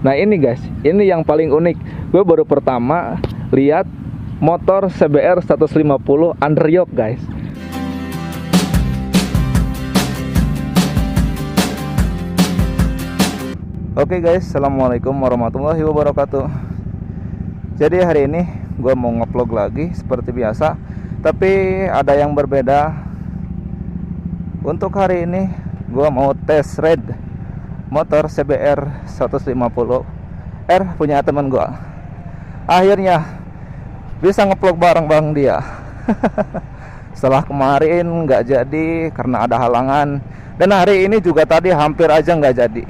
Nah ini guys, ini yang paling unik. Gue baru pertama lihat motor CBR 150 underyoke guys. Oke guys, assalamualaikum warahmatullahi wabarakatuh. Jadi hari ini gue mau nge-vlog lagi seperti biasa, tapi ada yang berbeda. Untuk hari ini gue mau tes ride motor CBR 150R punya teman gue. Akhirnya bisa nge-vlog bareng dia. Setelah kemarin nggak jadi karena ada halangan, dan hari ini juga tadi hampir aja nggak jadi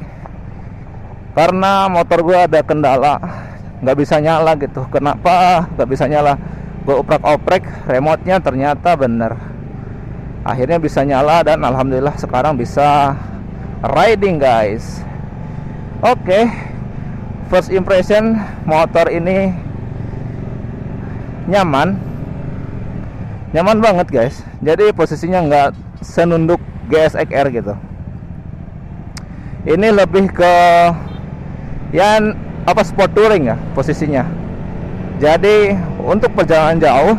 karena motor gue ada kendala, nggak bisa nyala gitu. Kenapa nggak bisa nyala? Gue oprek-oprek remote-nya, ternyata bener. Akhirnya bisa nyala dan alhamdulillah sekarang bisa riding guys. Oke, first impression, motor ini nyaman banget guys. Jadi posisinya nggak senunduk GSX-R gitu. Ini lebih ke yang sport touring ya posisinya. Jadi untuk perjalanan jauh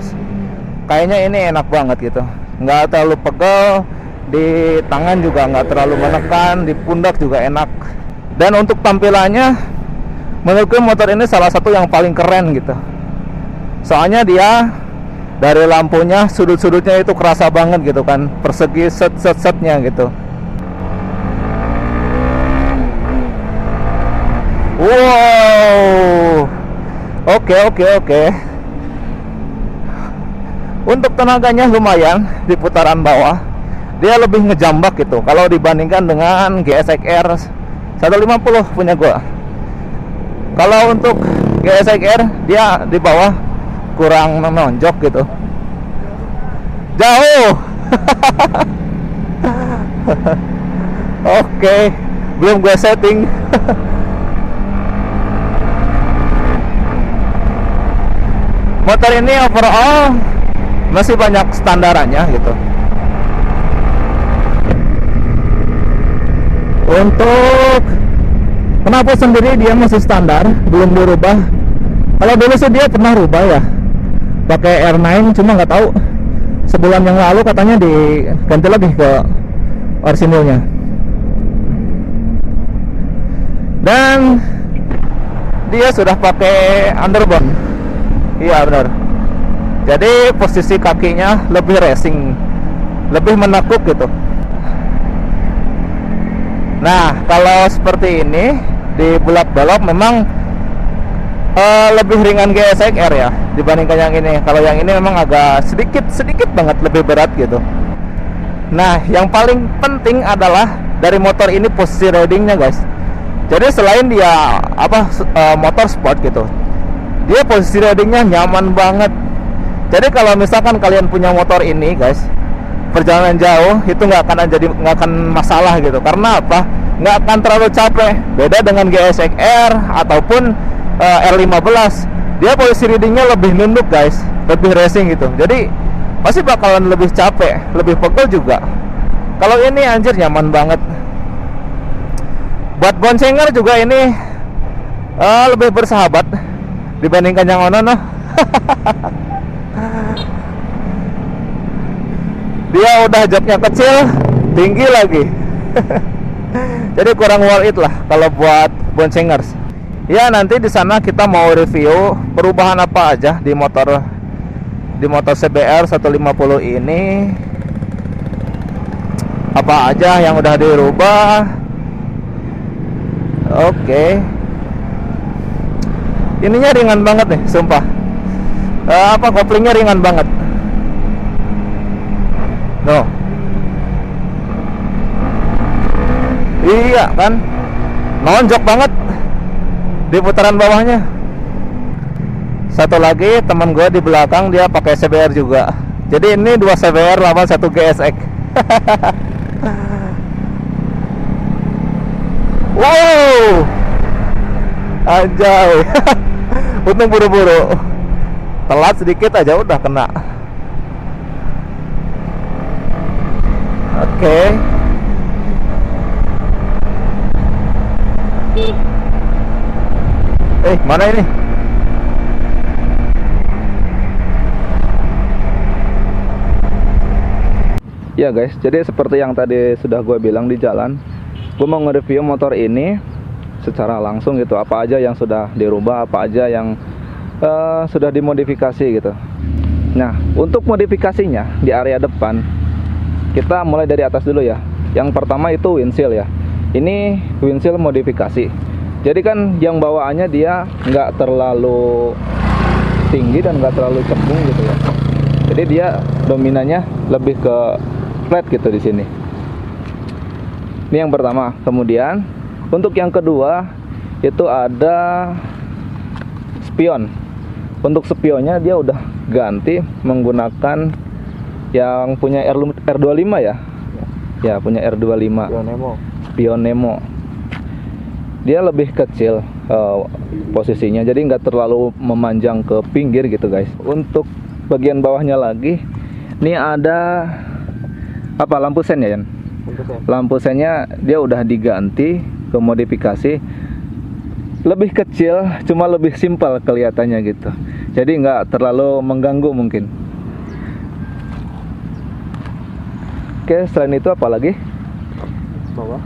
kayaknya ini enak banget gitu, nggak terlalu pegel, di tangan juga nggak terlalu menekan, di pundak juga enak. Dan untuk tampilannya menurutku motor ini salah satu yang paling keren gitu. Soalnya dia dari lampunya, sudut-sudutnya itu kerasa banget gitu kan, persegi set-setnya gitu. Wow, oke. Untuk tenaganya lumayan di putaran bawah. Dia lebih ngejambak gitu kalau dibandingkan dengan GSX-R 150 punya gua. Kalau untuk GSX-R dia di bawah kurang menonjok gitu. Jauh. Oke, belum gue setting. Motor ini overall masih banyak standarannya gitu. Untuk knalpot sendiri dia masih standar, belum dirubah. Kalau dulu sih dia pernah rubah ya, pakai R9, cuma nggak tahu sebulan yang lalu katanya diganti lagi ke orisinilnya. Dan dia sudah pakai underbone. Iya benar. Jadi posisi kakinya lebih racing, lebih menekuk gitu. Nah kalau seperti ini di bulak-balok memang lebih ringan GSX-R ya dibandingkan yang ini. Kalau yang ini memang agak sedikit banget lebih berat gitu. Nah yang paling penting adalah dari motor ini posisi ridingnya guys. Jadi selain dia motor sport gitu, dia posisi ridingnya nyaman banget. Jadi kalau misalkan kalian punya motor ini guys, perjalanan jauh itu nggak akan masalah gitu. Karena apa? Nggak akan terlalu capek. Beda dengan GSX-R ataupun R15, dia posisi ridingnya lebih nunduk guys, lebih racing gitu. Jadi pasti bakalan lebih capek, lebih pegel juga. Kalau ini anjir nyaman banget. Buat boncenger juga ini lebih bersahabat dibandingkan yang ono. Dia udah joknya kecil, tinggi lagi. Jadi kurang worth it lah kalau buat boncengers. Ya nanti di sana kita mau review perubahan apa aja di motor CBR 150 ini. Apa aja yang udah dirubah. Oke. Ininya ringan banget nih, sumpah. Koplingnya ringan banget. No. Iya kan, nonjok banget di putaran bawahnya. Satu lagi teman gue di belakang dia pakai CBR juga. Jadi ini 2 CBR lawan 1 GSX. Wow, anjay. Untung buru-buru, telat sedikit aja udah kena. Oke. Mana ini? Ya guys, jadi seperti yang tadi sudah gue bilang di jalan, gue mau nge-review motor ini secara langsung gitu. Apa aja yang sudah dirubah, apa aja yang sudah dimodifikasi gitu. Nah, untuk modifikasinya di area depan, kita mulai dari atas dulu ya. Yang pertama itu windshield ya. Ini windshield modifikasi. Jadi kan yang bawaannya dia nggak terlalu tinggi dan nggak terlalu cekung gitu ya. Jadi dia dominannya lebih ke flat gitu di sini. Ini yang pertama. Kemudian untuk yang kedua itu ada spion. Untuk spionnya dia udah ganti menggunakan yang punya R25 ya. Ya, punya R25. Spion Nemo. Dia lebih kecil posisinya, jadi nggak terlalu memanjang ke pinggir gitu guys. Untuk bagian bawahnya lagi, ini ada apa, lampu sen ya Yan? Lampu sennya dia udah diganti ke modifikasi, lebih kecil, cuma lebih simpel kelihatannya gitu. Jadi nggak terlalu mengganggu mungkin. Oke, selain itu apa lagi? Bawah.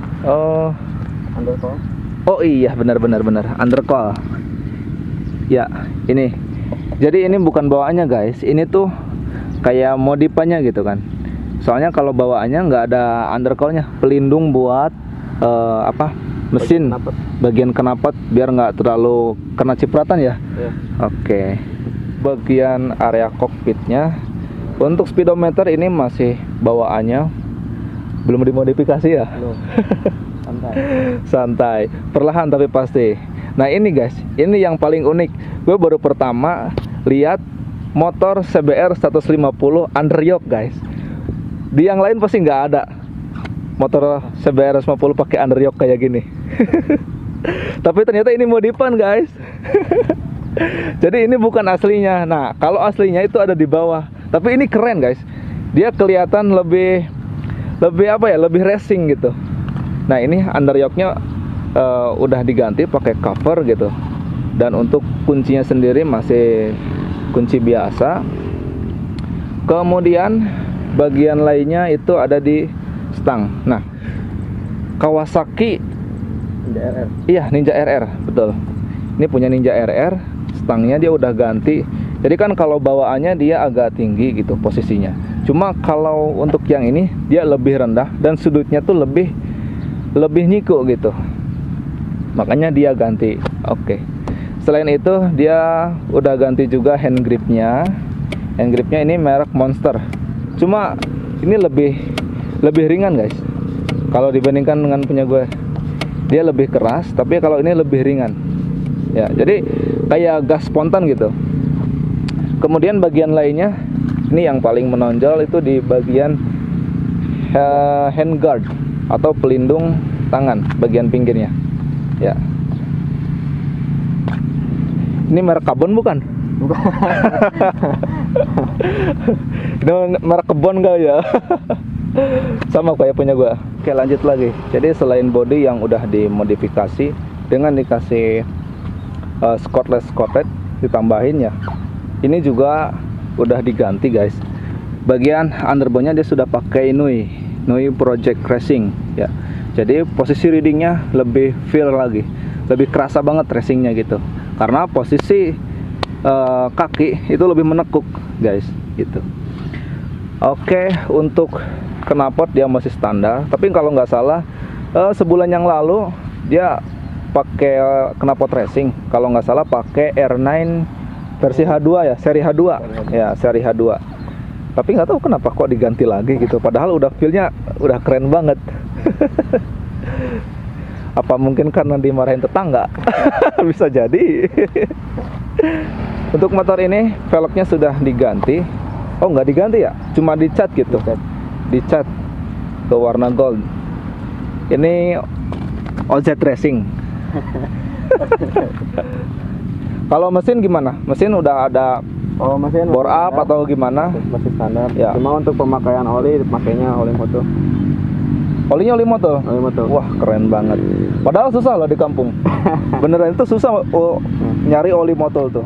Undercoil. Oh iya, benar undercoil. Ya, ini. Jadi ini bukan bawaannya guys, ini tuh kayak modifannya gitu kan. Soalnya kalau bawaannya nggak ada undercoilnya, pelindung buat mesin, bagian knalpot biar nggak terlalu kena cipratan ya. Oke. Bagian area kokpitnya, untuk speedometer ini masih bawaannya, belum dimodifikasi ya. Santai, perlahan tapi pasti. Nah ini guys, ini yang paling unik. Gue baru pertama lihat motor CBR 150 underyoke guys. Di yang lain pasti nggak ada motor CBR 150 pakai underyoke kayak gini. Tapi ternyata ini modifan guys. Jadi ini bukan aslinya. Nah kalau aslinya itu ada di bawah. Tapi ini keren guys. Dia kelihatan lebih apa ya? Lebih racing gitu. Nah ini underyoke-nya udah diganti pakai cover gitu. Dan untuk kuncinya sendiri masih kunci biasa. Kemudian bagian lainnya itu ada di stang. Nah Kawasaki Ninja RR. Iya, Ninja RR, betul. Ini punya Ninja RR, stangnya dia udah ganti. Jadi kan kalau bawaannya dia agak tinggi gitu posisinya. Cuma kalau untuk yang ini dia lebih rendah dan sudutnya tuh lebih nyiku gitu. Makanya dia ganti. Oke. Selain itu dia udah ganti juga hand gripnya. Hand gripnya ini merek Monster. Cuma ini lebih ringan guys. Kalau dibandingkan dengan punya gue, dia lebih keras. Tapi kalau ini lebih ringan. Ya, jadi kayak gas spontan gitu. Kemudian bagian lainnya, ini yang paling menonjol itu di bagian handguard atau pelindung tangan bagian pinggirnya. Ya. Ini merek karbon bukan? Bukan. Ini merek kebon gak ya? Sama kayak punya gua. Oke, lanjut lagi. Jadi selain body yang udah dimodifikasi dengan dikasih skirtless coated ditambahin ya. Ini juga udah diganti guys. Bagian underbone-nya dia sudah pakai Nui Project Racing ya. Jadi posisi readingnya lebih feel lagi, lebih kerasa banget racingnya gitu. Karena posisi kaki itu lebih menekuk guys gitu. Oke, untuk knalpot dia masih standar. Tapi kalau nggak salah sebulan yang lalu dia pakai knalpot racing. Kalau nggak salah pakai R9 versi H2 ya, seri H2 ya, seri H2. Tapi nggak tahu kenapa kok diganti lagi gitu. Padahal udah feelnya udah keren banget. Apa mungkin karena dimarahin tetangga? Bisa jadi. Untuk motor ini velgnya sudah diganti. Oh nggak diganti ya, cuma dicat gitu. Dicat ke warna gold. Ini OZ Racing. Kalau mesin gimana? Mesin udah ada mesin bore up atau gimana? Masih standar. Ya. Cuma untuk pemakaian oli, pakainya oli moto. Olinya oli moto. Oli moto. Wah, keren banget. Padahal susah loh di kampung. Beneran itu susah nyari oli motor tuh.